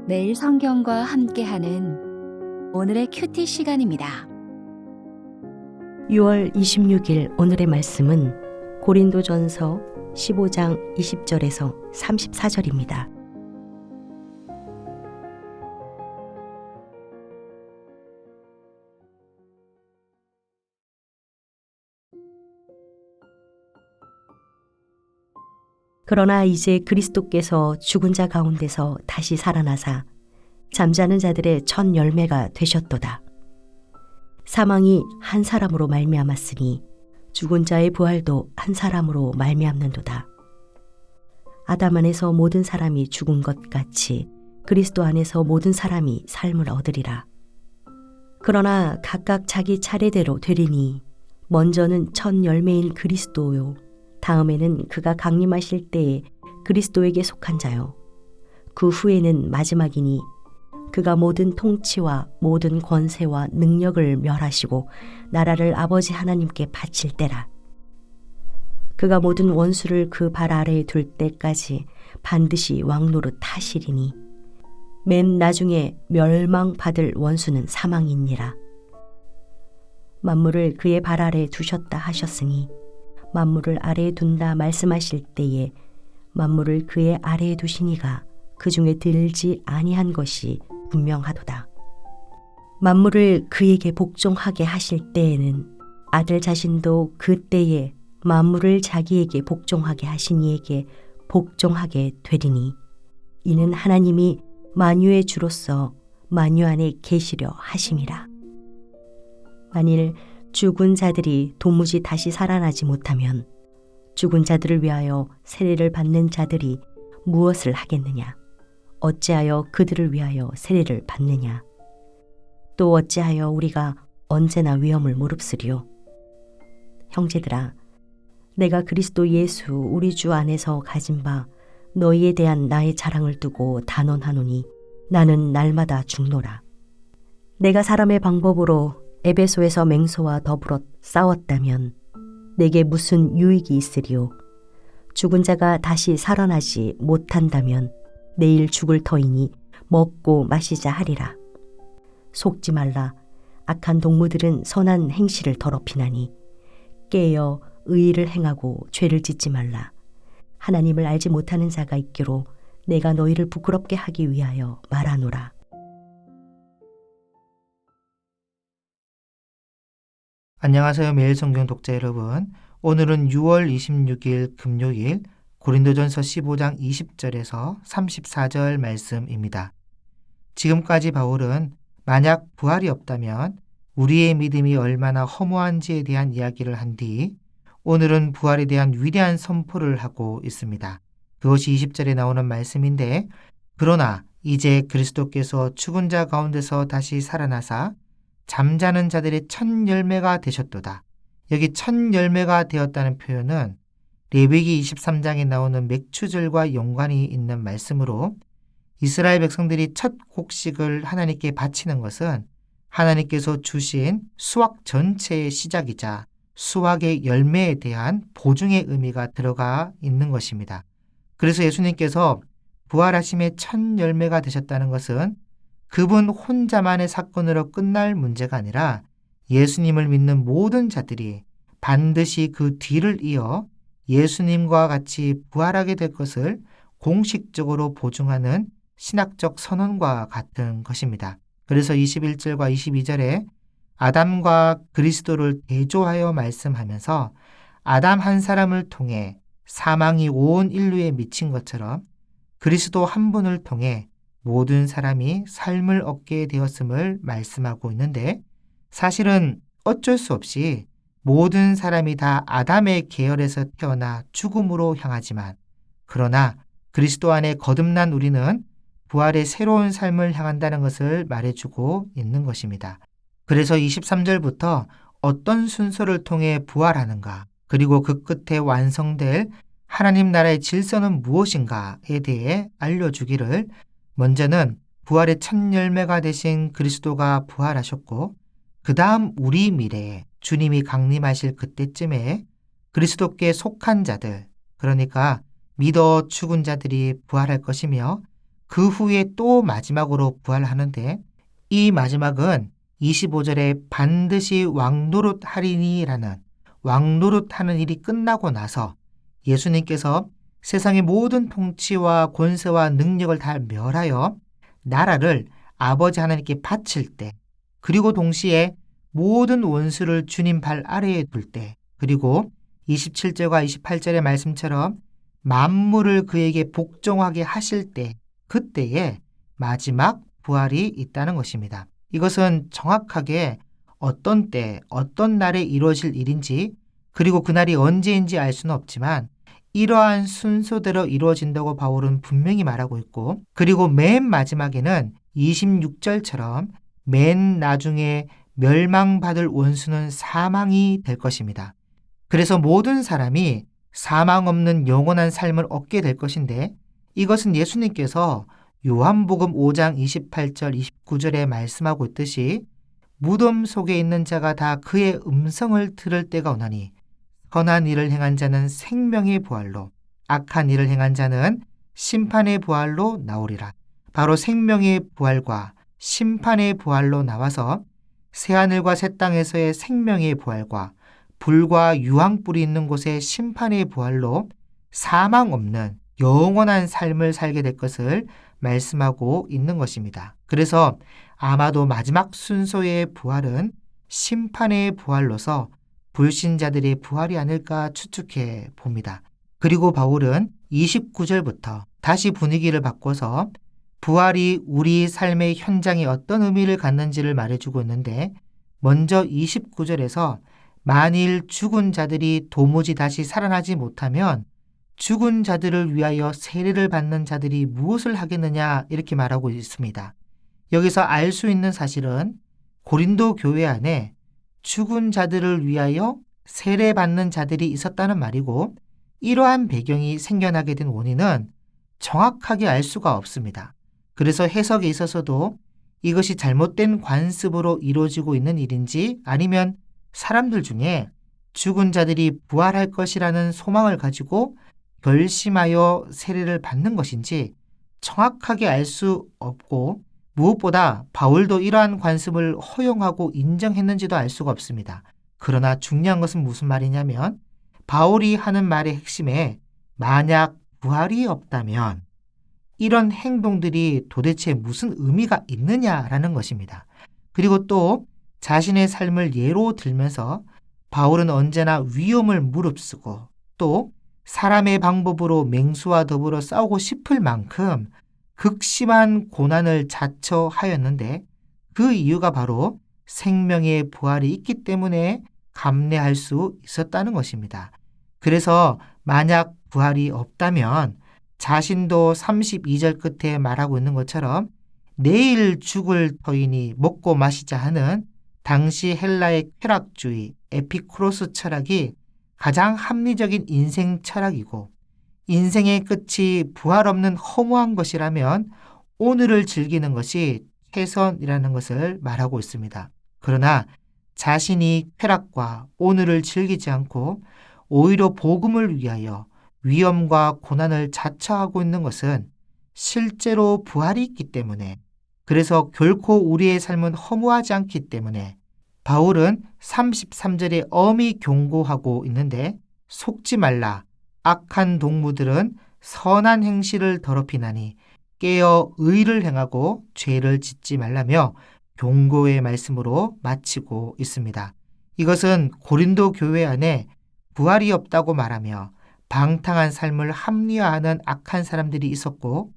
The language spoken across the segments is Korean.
매일 성경과 함께하는 오늘의 큐티 시간입니다. 6월 26일 오늘의 말씀은 고린도전서 15장 20절에서 34절입니다. 그러나 이제 그리스도께서 죽은 자 가운데서 다시 살아나사 잠자는 자들의 첫 열매가 되셨도다. 사망이 한 사람으로 말미암았으니 죽은 자의 부활도 한 사람으로 말미암는도다. 아담 안에서 모든 사람이 죽은 것 같이 그리스도 안에서 모든 사람이 삶을 얻으리라. 그러나 각각 자기 차례대로 되리니 먼저는 첫 열매인 그리스도요, 다음에는 그가 강림하실 때에 그리스도에게 속한 자요, 그 후에는 마지막이니 그가 모든 통치와 모든 권세와 능력을 멸하시고 나라를 아버지 하나님께 바칠 때라. 그가 모든 원수를 그 발 아래에 둘 때까지 반드시 왕노릇 하시리니 맨 나중에 멸망받을 원수는 사망이니라. 만물을 그의 발 아래에 두셨다 하셨으니 만물을 아래에 둔다 말씀하실 때에 만물을 그의 아래에 두시니가 그 중에 들지 아니한 것이 분명하도다. 만물을 그에게 복종하게 하실 때에는 아들 자신도 그 때에 만물을 자기에게 복종하게 하신 이에게 복종하게 되리니 이는 하나님이 만유의 주로서 만유 안에 계시려 하심이라. 만일 죽은 자들이 도무지 다시 살아나지 못하면 죽은 자들을 위하여 세례를 받는 자들이 무엇을 하겠느냐? 어찌하여 그들을 위하여 세례를 받느냐? 또 어찌하여 우리가 언제나 위험을 무릅쓰리요? 형제들아, 내가 그리스도 예수 우리 주 안에서 가진 바 너희에 대한 나의 자랑을 두고 단언하노니 나는 날마다 죽노라. 내가 사람의 방법으로 에베소에서 맹소와 더불어 싸웠다면 내게 무슨 유익이 있으리요? 죽은 자가 다시 살아나지 못한다면 내일 죽을 터이니 먹고 마시자 하리라. 속지 말라. 악한 동무들은 선한 행실을 더럽히나니 깨어 의의를 행하고 죄를 짓지 말라. 하나님을 알지 못하는 자가 있기로 내가 너희를 부끄럽게 하기 위하여 말하노라. 안녕하세요. 매일 성경 독자 여러분. 오늘은 6월 26일 금요일 고린도전서 15장 20절에서 34절 말씀입니다. 지금까지 바울은 만약 부활이 없다면 우리의 믿음이 얼마나 허무한지에 대한 이야기를 한 뒤 오늘은 부활에 대한 위대한 선포를 하고 있습니다. 그것이 20절에 나오는 말씀인데, 그러나 이제 그리스도께서 죽은 자 가운데서 다시 살아나사 잠자는 자들의 첫 열매가 되셨도다. 여기 첫 열매가 되었다는 표현은 레위기 23장에 나오는 맥추절과 연관이 있는 말씀으로 이스라엘 백성들이 첫 곡식을 하나님께 바치는 것은 하나님께서 주신 수확 전체의 시작이자 수확의 열매에 대한 보증의 의미가 들어가 있는 것입니다. 그래서 예수님께서 부활하심의 첫 열매가 되셨다는 것은 그분 혼자만의 사건으로 끝날 문제가 아니라 예수님을 믿는 모든 자들이 반드시 그 뒤를 이어 예수님과 같이 부활하게 될 것을 공식적으로 보증하는 신학적 선언과 같은 것입니다. 그래서 21절과 22절에 아담과 그리스도를 대조하여 말씀하면서 아담 한 사람을 통해 사망이 온 인류에 미친 것처럼 그리스도 한 분을 통해 모든 사람이 삶을 얻게 되었음을 말씀하고 있는데, 사실은 어쩔 수 없이 모든 사람이 다 아담의 계열에서 태어나 죽음으로 향하지만, 그러나 그리스도 안에 거듭난 우리는 부활의 새로운 삶을 향한다는 것을 말해주고 있는 것입니다. 그래서 23절부터 어떤 순서를 통해 부활하는가, 그리고 그 끝에 완성될 하나님 나라의 질서는 무엇인가에 대해 알려주기를, 먼저는 부활의 첫 열매가 되신 그리스도가 부활하셨고, 그 다음 우리 미래에 주님이 강림하실 그때쯤에 그리스도께 속한 자들, 그러니까 믿어 죽은 자들이 부활할 것이며, 그 후에 또 마지막으로 부활하는데 이 마지막은 25절에 반드시 왕노릇하리니라는 왕노릇하는 일이 끝나고 나서 예수님께서 세상의 모든 통치와 권세와 능력을 다 멸하여 나라를 아버지 하나님께 바칠 때, 그리고 동시에 모든 원수를 주님 발 아래에 둘 때, 그리고 27절과 28절의 말씀처럼 만물을 그에게 복종하게 하실 때, 그때에 마지막 부활이 있다는 것입니다. 이것은 정확하게 어떤 때, 어떤 날에 이루어질 일인지, 그리고 그날이 언제인지 알 수는 없지만 이러한 순서대로 이루어진다고 바울은 분명히 말하고 있고, 그리고 맨 마지막에는 26절처럼 맨 나중에 멸망받을 원수는 사망이 될 것입니다. 그래서 모든 사람이 사망 없는 영원한 삶을 얻게 될 것인데, 이것은 예수님께서 요한복음 5장 28절 29절에 말씀하고 있듯이 무덤 속에 있는 자가 다 그의 음성을 들을 때가 오나니 선한 일을 행한 자는 생명의 부활로, 악한 일을 행한 자는 심판의 부활로 나오리라. 바로 생명의 부활과 심판의 부활로 나와서 새하늘과 새 땅에서의 생명의 부활과 불과 유황불이 있는 곳의 심판의 부활로 사망 없는 영원한 삶을 살게 될 것을 말씀하고 있는 것입니다. 그래서 아마도 마지막 순서의 부활은 심판의 부활로서 불신자들의 부활이 아닐까 추측해 봅니다. 그리고 바울은 29절부터 다시 분위기를 바꿔서 부활이 우리 삶의 현장에 어떤 의미를 갖는지를 말해주고 있는데, 먼저 29절에서 만일 죽은 자들이 도무지 다시 살아나지 못하면 죽은 자들을 위하여 세례를 받는 자들이 무엇을 하겠느냐 이렇게 말하고 있습니다. 여기서 알 수 있는 사실은 고린도 교회 안에 죽은 자들을 위하여 세례받는 자들이 있었다는 말이고, 이러한 배경이 생겨나게 된 원인은 정확하게 알 수가 없습니다. 그래서 해석에 있어서도 이것이 잘못된 관습으로 이루어지고 있는 일인지, 아니면 사람들 중에 죽은 자들이 부활할 것이라는 소망을 가지고 결심하여 세례를 받는 것인지 정확하게 알 수 없고, 무엇보다 바울도 이러한 관습을 허용하고 인정했는지도 알 수가 없습니다. 그러나 중요한 것은 무슨 말이냐면, 바울이 하는 말의 핵심에 만약 부활이 없다면 이런 행동들이 도대체 무슨 의미가 있느냐라는 것입니다. 그리고 또 자신의 삶을 예로 들면서 바울은 언제나 위험을 무릅쓰고 또 사람의 방법으로 맹수와 더불어 싸우고 싶을 만큼 극심한 고난을 자처하였는데, 그 이유가 바로 생명의 부활이 있기 때문에 감내할 수 있었다는 것입니다. 그래서 만약 부활이 없다면 자신도 32절 끝에 말하고 있는 것처럼 내일 죽을 터이니 먹고 마시자 하는 당시 헬라의 쾌락주의 에피쿠로스 철학이 가장 합리적인 인생 철학이고, 인생의 끝이 부활 없는 허무한 것이라면 오늘을 즐기는 것이 최선이라는 것을 말하고 있습니다. 그러나 자신이 쾌락과 오늘을 즐기지 않고 오히려 복음을 위하여 위험과 고난을 자처하고 있는 것은 실제로 부활이 있기 때문에, 그래서 결코 우리의 삶은 허무하지 않기 때문에 바울은 33절에 엄히 경고하고 있는데, 속지 말라. 악한 동무들은 선한 행실을 더럽히나니 깨어 의를 행하고 죄를 짓지 말라며 경고의 말씀으로 마치고 있습니다. 이것은 고린도 교회 안에 부활이 없다고 말하며 방탕한 삶을 합리화하는 악한 사람들이 있었고,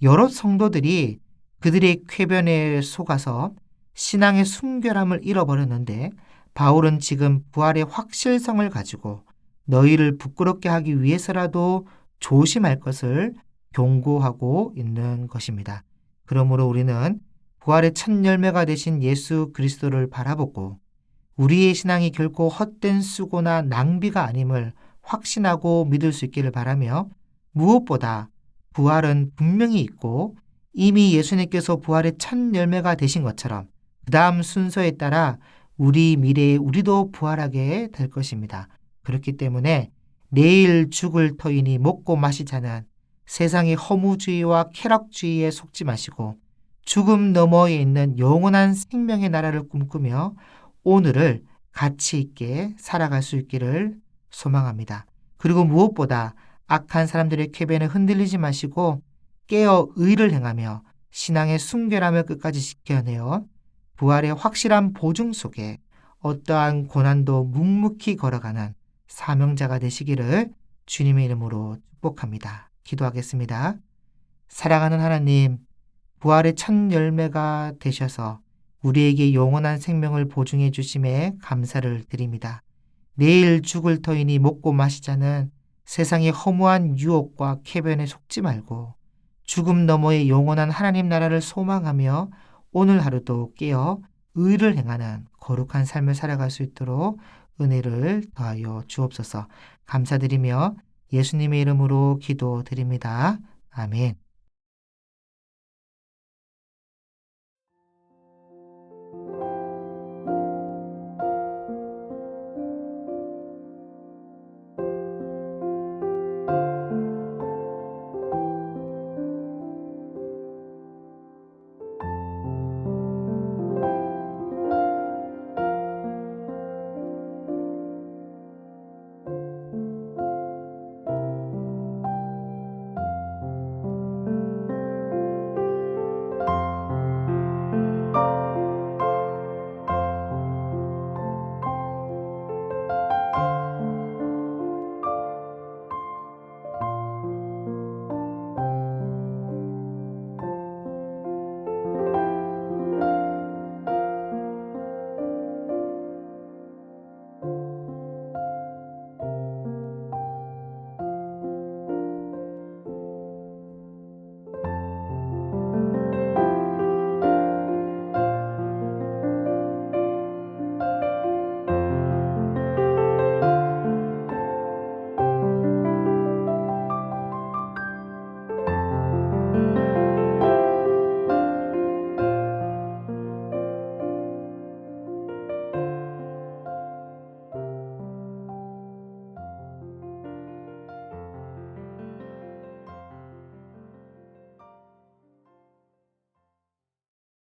여러 성도들이 그들의 쾌변에 속아서 신앙의 순결함을 잃어버렸는데, 바울은 지금 부활의 확실성을 가지고 너희를 부끄럽게 하기 위해서라도 조심할 것을 경고하고 있는 것입니다. 그러므로 우리는 부활의 첫 열매가 되신 예수 그리스도를 바라보고 우리의 신앙이 결코 헛된 수고나 낭비가 아님을 확신하고 믿을 수 있기를 바라며, 무엇보다 부활은 분명히 있고 이미 예수님께서 부활의 첫 열매가 되신 것처럼 그 다음 순서에 따라 우리 미래에 우리도 부활하게 될 것입니다. 그렇기 때문에 내일 죽을 터이니 먹고 마시자는 세상의 허무주의와 쾌락주의에 속지 마시고 죽음 너머에 있는 영원한 생명의 나라를 꿈꾸며 오늘을 가치 있게 살아갈 수 있기를 소망합니다. 그리고 무엇보다 악한 사람들의 쾌변에 흔들리지 마시고 깨어 의를 행하며 신앙의 순결함을 끝까지 지켜내어 부활의 확실한 보증 속에 어떠한 고난도 묵묵히 걸어가는 사명자가 되시기를 주님의 이름으로 축복합니다. 기도하겠습니다. 사랑하는 하나님, 부활의 첫 열매가 되셔서 우리에게 영원한 생명을 보증해 주심에 감사를 드립니다. 내일 죽을 터이니 먹고 마시자는 세상의 허무한 유혹과 쾌변에 속지 말고 죽음 너머의 영원한 하나님 나라를 소망하며 오늘 하루도 깨어 의를 행하는 거룩한 삶을 살아갈 수 있도록 은혜를 더하여 주옵소서. 감사드리며 예수님의 이름으로 기도드립니다. 아멘.